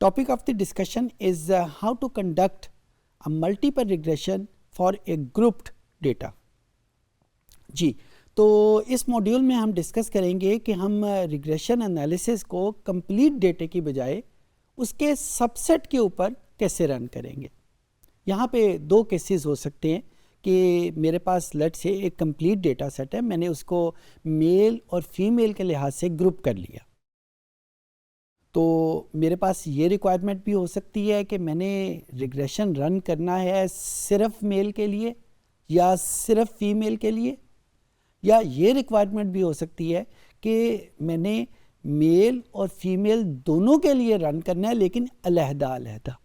Topic of the discussion is how to conduct a multiple regression for a grouped data. जी, तो इस module में हम discuss करेंगे कि हम रिग्रेशन एनालिसिस को कंप्लीट डेटे की बजाय उसके सबसेट के ऊपर कैसे रन करेंगे। यहाँ पे दो केसेस हो सकते हैं कि मेरे पास लेट से एक कंप्लीट डेटा सेट है, मैंने उसको मेल और फीमेल के लिहाज से ग्रुप कर लिया। तो मेरे पास ये रिक्वायरमेंट भी हो सकती है कि मैंने रिग्रेशन रन करना है सिर्फ मेल के लिए या सिर्फ फीमेल के लिए, या ये रिक्वायरमेंट भी हो सकती है कि मैंने मेल और फीमेल दोनों के लिए रन करना है लेकिन अलहदा।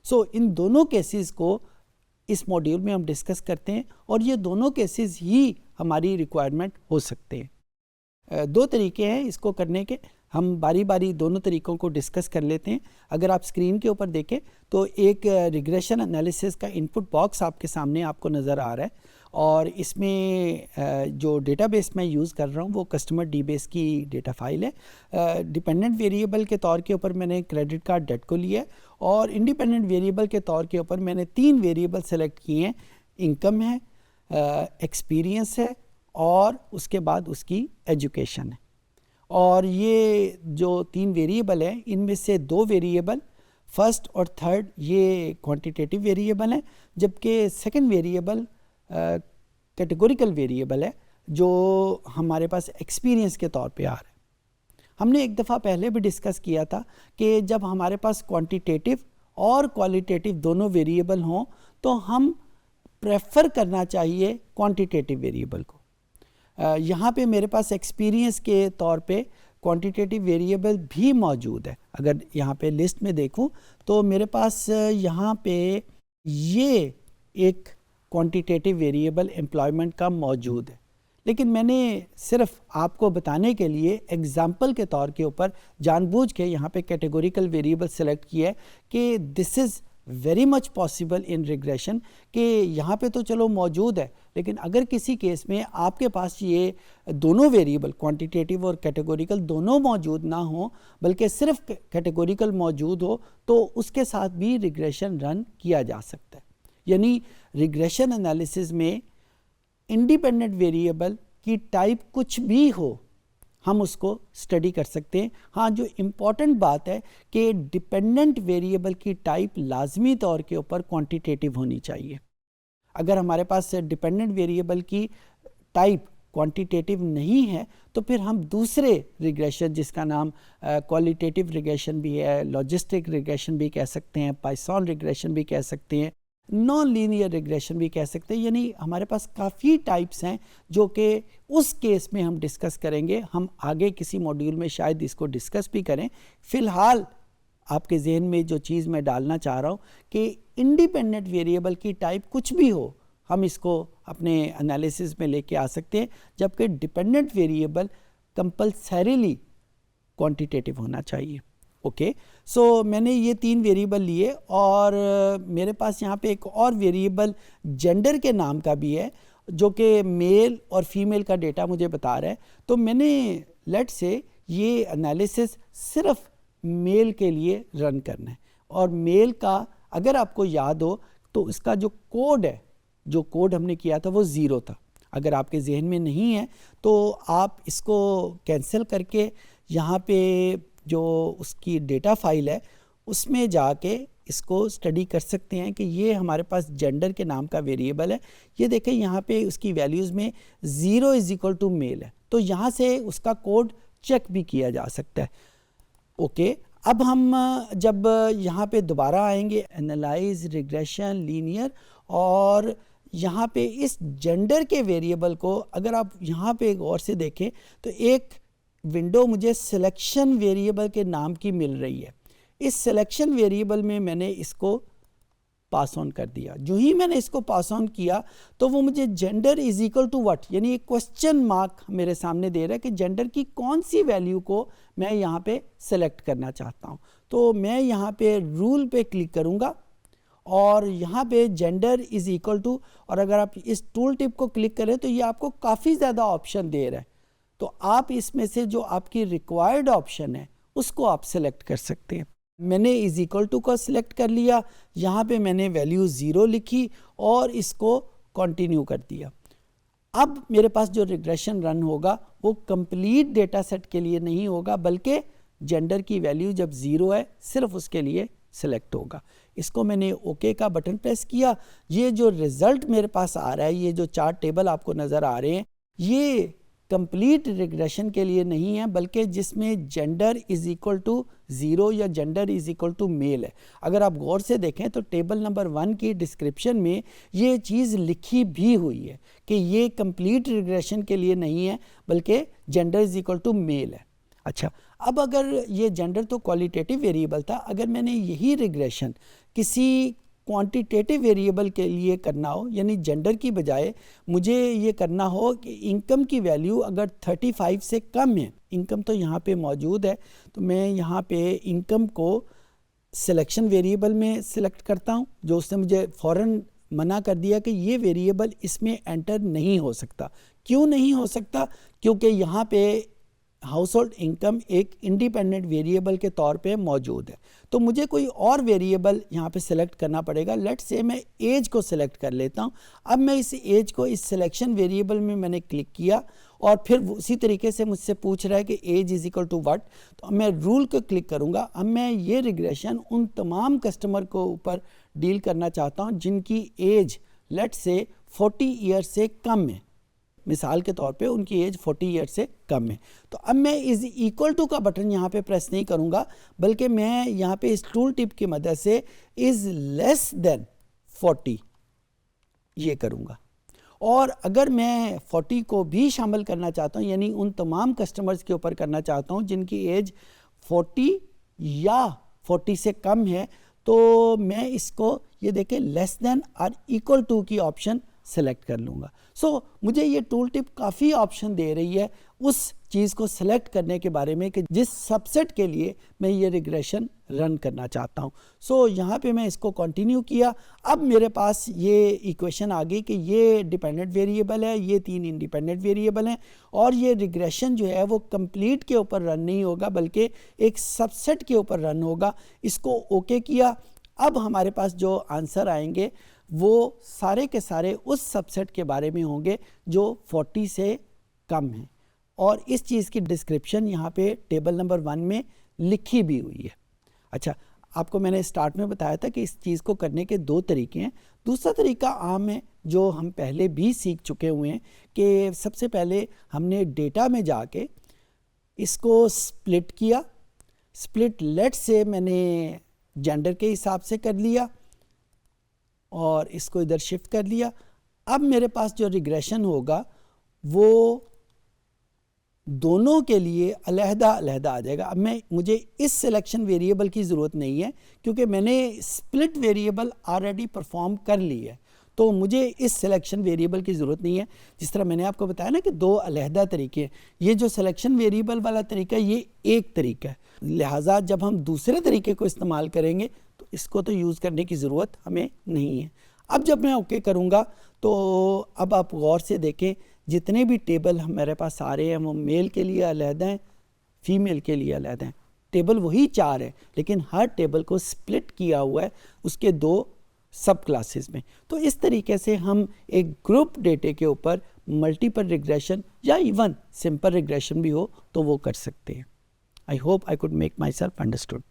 सो इन दोनों केसेस को इस मॉड्यूल में हम डिस्कस करते हैं और ये दोनों केसेस ही हमारी रिक्वायरमेंट हो सकते हैं। दो तरीके हैं इसको करने के, हम बारी बारी दोनों तरीकों को डिस्कस कर लेते हैं। अगर आप स्क्रीन के ऊपर देखें तो एक रिग्रेशन एनालिसिस का इनपुट बॉक्स आपके सामने आपको नज़र आ रहा है और इसमें जो डेटाबेस मैं यूज़ कर रहा हूँ वो कस्टमर डीबेस की डेटा फाइल है। डिपेंडेंट वेरिएबल के तौर के ऊपर मैंने क्रेडिट कार्ड डेट को लिया है और इंडिपेंडेंट वेरिएबल के तौर के ऊपर मैंने 3 वेरिएबल सेलेक्ट किए हैं। इनकम है, एक्सपीरियंस है और उसके बाद उसकी एजुकेशन है। और ये जो 3 वेरिएबल हैं इनमें से 2 वेरिएबल फर्स्ट और थर्ड ये क्वांटिटेटिव वेरिएबल हैं, जबकि सेकंड वेरिएबल कैटेगोरिकल वेरिएबल है जो हमारे पास एक्सपीरियंस के तौर पे आ रहा है। हमने एक दफ़ा पहले भी डिस्कस किया था कि जब हमारे पास क्वांटिटेटिव और क्वालिटेटिव दोनों वेरिएबल हों तो हम प्रेफर करना चाहिए क्वांटिटेटिव वेरिएबल को। यहाँ पे मेरे पास एक्सपीरियंस के तौर पे क्वांटिटेटिव वेरिएबल भी मौजूद है। अगर यहाँ पे लिस्ट में देखूँ तो मेरे पास यहाँ पे ये एक क्वांटिटेटिव वेरिएबल एम्प्लॉयमेंट का मौजूद है, लेकिन मैंने सिर्फ आपको बताने के लिए एग्जाम्पल के तौर के ऊपर जानबूझ के यहाँ पे कैटेगोरिकल वेरिएबल सेलेक्ट किया है कि this is very much possible in regression कि यहाँ पे तो चलो मौजूद है, लेकिन अगर किसी केस में आपके पास ये दोनों वेरिएबल क्वांटिटेटिव और कैटेगोरिकल दोनों मौजूद ना हो बल्कि सिर्फ कैटेगोरिकल मौजूद हो तो उसके साथ भी रिग्रेशन रन किया जा सकता है। यानी रिग्रेशन एनालिसिस में इंडिपेंडेंट वेरिएबल की टाइप कुछ भी हो हम उसको स्टडी कर सकते हैं। हाँ, जो इम्पॉर्टेंट बात है कि डिपेंडेंट वेरिएबल की टाइप लाजमी तौर के ऊपर क्वांटिटेटिव होनी चाहिए। अगर हमारे पास डिपेंडेंट वेरिएबल की टाइप क्वांटिटेटिव नहीं है तो फिर हम दूसरे रिग्रेशन जिसका नाम क्वालिटेटिव रिग्रेशन भी है, लॉजिस्टिक रिग्रेशन भी कह सकते हैं, पाइथन रिग्रेशन भी कह सकते हैं, नॉन लीनियर रिग्रेशन भी कह सकते हैं। यानी हमारे पास काफ़ी टाइप्स हैं जो कि उस केस में हम डिस्कस करेंगे। हम आगे किसी मॉड्यूल में शायद इसको डिस्कस भी करें। फ़िलहाल आपके जहन में जो चीज़ मैं डालना चाह रहा हूँ कि इंडिपेंडेंट वेरिएबल की टाइप कुछ भी हो हम इसको अपने एनालिसिस में लेके आ सकते हैं, जबकि डिपेंडेंट वेरिएबल कंपल्सरीली क्वांटिटेटिव होना चाहिए। ओके, सो मैंने ये 3 वेरिएबल लिए और मेरे पास यहाँ पे एक और वेरिएबल जेंडर के नाम का भी है जो कि मेल और फीमेल का डेटा मुझे बता रहा है। तो मैंने लेट से ये एनालिसिस सिर्फ मेल के लिए रन करना है और मेल का अगर आपको याद हो तो इसका जो कोड है, जो कोड हमने किया था वो 0 था। अगर आपके जहन में नहीं है तो आप इसको कैंसिल करके यहाँ पे जो उसकी डेटा फाइल है उसमें जाके इसको स्टडी कर सकते हैं कि ये हमारे पास जेंडर के नाम का वेरिएबल है। ये देखें यहाँ पे उसकी वैल्यूज़ में 0 = मेल है, तो यहाँ से उसका कोड चेक भी किया जा सकता है। ओके, अब हम जब यहाँ पे दोबारा आएंगे एनालाइज रिग्रेशन लीनियर और यहाँ पे इस जेंडर के वेरिएबल को अगर आप यहाँ पे गौर से देखें तो एक विंडो मुझे सिलेक्शन वेरिएबल के नाम की मिल रही है। इस सिलेक्शन वेरिएबल में मैंने इसको पास ऑन कर दिया। जो ही मैंने इसको पास ऑन किया तो वो मुझे जेंडर = व्हाट, यानी एक क्वेश्चन मार्क मेरे सामने दे रहा है कि जेंडर की कौन सी वैल्यू को मैं यहाँ पे सेलेक्ट करना चाहता हूँ। तो मैं यहाँ पे रूल पे क्लिक करूँगा और यहाँ पे जेंडर = और अगर आप इस टूल टिप को क्लिक करें तो ये आपको काफ़ी ज़्यादा ऑप्शन दे रहा है। तो आप इसमें से जो आपकी रिक्वायर्ड ऑप्शन है उसको आप सेलेक्ट कर सकते हैं। मैंने इज इक्वल टू को सिलेक्ट कर लिया, यहाँ पे मैंने वैल्यू 0 लिखी और इसको कंटिन्यू कर दिया। अब मेरे पास जो रिग्रेशन रन होगा वो कंप्लीट डेटा सेट के लिए नहीं होगा, बल्कि जेंडर की वैल्यू जब 0 है सिर्फ उसके लिए सिलेक्ट होगा। इसको मैंने ओके का बटन प्रेस किया। ये जो रिजल्ट मेरे पास आ रहा है, ये जो 4 टेबल आपको नज़र आ रहे हैं, ये कंप्लीट रिग्रेशन के लिए नहीं है, बल्कि जिसमें जेंडर इज इक्वल टू 0 या gender is equal to male है। अगर आप गौर से देखें तो टेबल नंबर 1 की डिस्क्रिप्शन में ये चीज़ लिखी भी हुई है कि ये कंप्लीट रिग्रेशन के लिए नहीं है, बल्कि gender is equal to male है। अच्छा, अब अगर ये जेंडर तो क्वालिटेटिव वेरिएबल था, अगर मैंने यही रिग्रेशन किसी क्वांटिटेटिव वेरिएबल के लिए करना हो, यानी जेंडर की बजाय मुझे ये करना हो कि इनकम की वैल्यू अगर 35 से कम है, इनकम तो यहाँ पे मौजूद है, तो मैं यहाँ पे इनकम को सिलेक्शन वेरिएबल में सिलेक्ट करता हूँ, जो उसने मुझे फ़ौरन मना कर दिया कि ये वेरिएबल इसमें एंटर नहीं हो सकता। क्यों नहीं हो सकता? क्योंकि यहाँ पे हाउस होल्ड इनकम एक इंडिपेंडेंट वेरिएबल के तौर पे मौजूद है, तो मुझे कोई और वेरिएबल यहाँ पे सिलेक्ट करना पड़ेगा। लेट्स से मैं एज को सिलेक्ट कर लेता हूँ। अब मैं इस एज को इस सिलेक्शन वेरिएबल में मैंने क्लिक किया और फिर उसी तरीके से मुझसे पूछ रहा है कि age is equal to what, तो मैं रूल को क्लिक करूँगा। अब मैं ये रिग्रेशन उन तमाम कस्टमर को ऊपर डील करना चाहता हूँ जिनकी एज लेट्स से 40 ईयर से कम है। मिसाल के तौर पे उनकी एज 40 ईयर से कम है। तो अब मैं इज इक्वल टू का बटन यहाँ पे प्रेस नहीं करूँगा, बल्कि मैं यहाँ पे इस टूल टिप की मदद से इज लेस देन 40 ये करूँगा। और अगर मैं 40 को भी शामिल करना चाहता हूँ, यानी उन तमाम कस्टमर्स के ऊपर करना चाहता हूँ जिनकी एज 40 या 40 से कम है, तो मैं इसको ये देखें लेस देन और इक्वल टू की ऑप्शन सेलेक्ट कर लूँगा। सो मुझे ये टूल टिप काफ़ी ऑप्शन दे रही है उस चीज़ को सेलेक्ट करने के बारे में कि जिस सबसेट के लिए मैं ये रिग्रेशन रन करना चाहता हूँ। सो यहाँ पे मैं इसको कंटिन्यू किया। अब मेरे पास ये इक्वेशन आ गई कि ये डिपेंडेंट वेरिएबल है, ये 3 इंडिपेंडेंट वेरिएबल हैं, और ये रिग्रेशन जो है वो कंप्लीट के ऊपर रन नहीं होगा, बल्कि एक सबसेट के ऊपर रन होगा। इसको ओके किया। अब हमारे पास जो आंसर आएंगे वो सारे के सारे उस सबसेट के बारे में होंगे जो 40 से कम है, और इस चीज़ की डिस्क्रिप्शन यहाँ पे टेबल नंबर 1 में लिखी भी हुई है। अच्छा, आपको मैंने स्टार्ट में बताया था कि इस चीज़ को करने के 2 तरीके हैं। दूसरा तरीका आम है जो हम पहले भी सीख चुके हुए हैं कि सबसे पहले हमने डेटा में जाके इसको स्प्लिट किया। स्प्लिट लेट से मैंने जेंडर के हिसाब से कर लिया और इसको इधर शिफ्ट कर लिया। अब मेरे पास जो रिग्रेशन होगा वो दोनों के लिए अलहदा अलहदा आ जाएगा। अब मुझे इस सिलेक्शन वेरिएबल की ज़रूरत नहीं है, क्योंकि मैंने स्प्लिट वेरिएबल ऑलरेडी परफॉर्म कर ली है, तो मुझे इस सिलेक्शन वेरिएबल की ज़रूरत नहीं है। जिस तरह मैंने आपको बताया ना कि 2 अलहदा तरीके हैं, ये जो सिलेक्शन वेरिएबल वाला तरीका ये एक तरीका है, लिहाजा जब हम दूसरे तरीके को इस्तेमाल करेंगे तो इसको तो यूज़ करने की ज़रूरत हमें नहीं है। अब जब मैं ओके करूँगा तो अब आप गौर से देखें, जितने भी टेबल हमारे पास आ रहे हैं वो मेल के लिए अलहदा हैं, फीमेल के लिए अलहदा हैं। टेबल वही 4 है, लेकिन हर टेबल को स्प्लिट किया हुआ है उसके 2 सब क्लासेस में। तो इस तरीके से हम एक ग्रुप डेटे के ऊपर मल्टीपल रिग्रेशन या इवन सिंपल रिग्रेशन भी हो तो वो कर सकते हैं। I hope I could make my self understood.